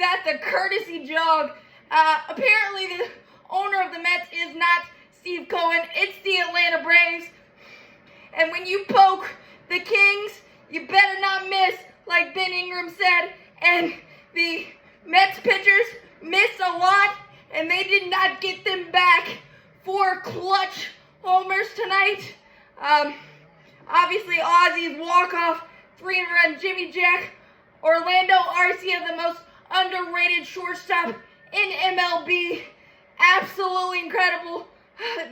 that, the courtesy jog. Apparently the owner of the Mets is not Steve Cohen, it's the Atlanta Braves. And when you poke the Kings, you better not miss, like Ben Ingram said. And the Mets pitchers missed a lot, and they did not get them back for clutch homers tonight. Obviously, Ozzie's walk-off 3-run Jimmy Jack. Orlando Arcia, the most underrated shortstop in MLB. Absolutely incredible.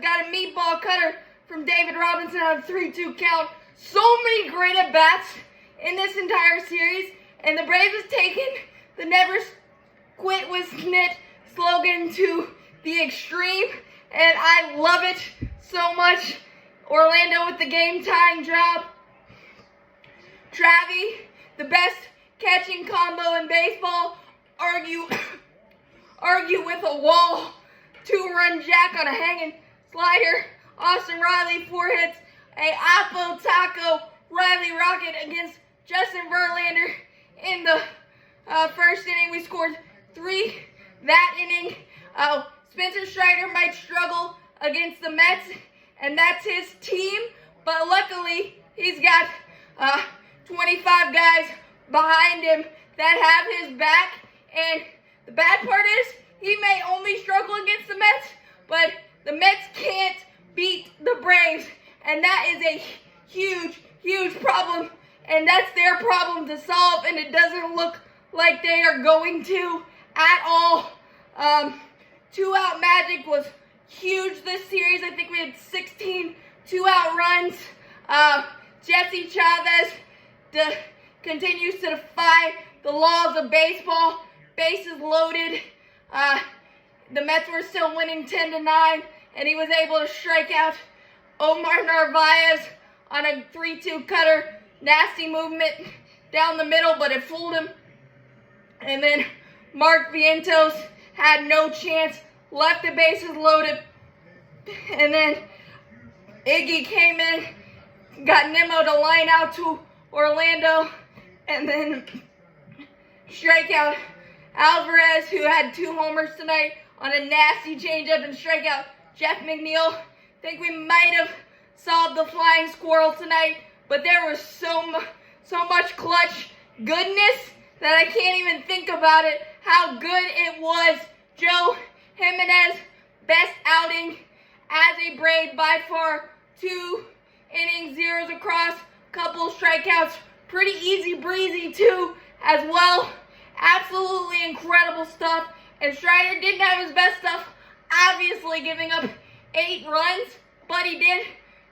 Got a meatball cutter from David Robinson on a 3-2 count. So many great at-bats in this entire series. And the Braves has taken the never quit with snit slogan to the extreme. And I love it so much. Orlando with the game-tying job. Travie, the best catching combo in baseball. Argue with a wall. 2-run jack on a hanging slider. Austin Riley 4 hits. A Apo Taco Riley rocket against Justin Verlander in the first inning. We scored 3 that inning. Spencer Strider might struggle against the Mets, and that's his team, but luckily he's got 25 guys behind him that have his back. And the bad part is he may only struggle against the Mets, but the Mets can't beat the Braves, and that is a huge problem, and that's their problem to solve, and it doesn't look like they are going to at all. 2-out magic was huge this series. I think we had 16 2-out runs. Jesse Chavez continues to defy the laws of baseball. Bases loaded. The Mets were still winning 10-9, and he was able to strike out Omar Narvaez on a 3-2 cutter. Nasty movement down the middle, but it fooled him. And then Mark Vientos had no chance, left the bases loaded. And then Iggy came in, got Nimmo to line out to Orlando, and then strike out Alvarez, who had 2 homers tonight on a nasty changeup, and strike out Jeff McNeil. I think we might have solved the flying squirrel tonight, but there was so much clutch goodness that I can't even think about it, how good it was. Joe Jimenez, best outing as a Brave by far. 2 innings, 0s across, couple strikeouts, pretty easy breezy too as well. Absolutely incredible stuff. And Strider didn't have his best stuff, obviously giving up 8 runs, but he did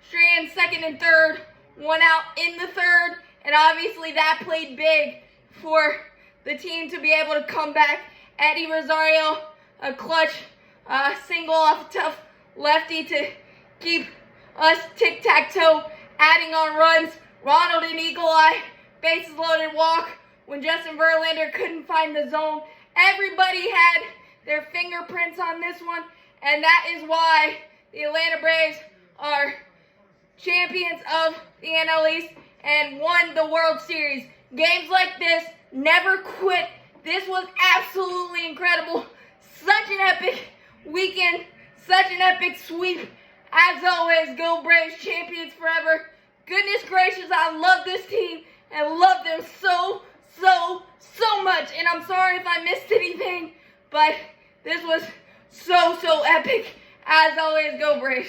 strand second and third, 1 out in the third, and obviously that played big for the team to be able to come back. Eddie Rosario, a clutch single off a tough lefty to keep us tic-tac-toe, adding on runs. Ronald and Eagle Eye, bases loaded walk when Justin Verlander couldn't find the zone. Everybody had their fingerprints on this one, and that is why the Atlanta Braves are champions of the NL East and won the World Series. Games like this, never quit. This was absolutely incredible. Such an epic weekend, such an epic sweep. As always, go Braves, champions forever. Goodness gracious, I love this team and love them so much. And I'm sorry if I missed anything, but this was so epic. As always, go Braves.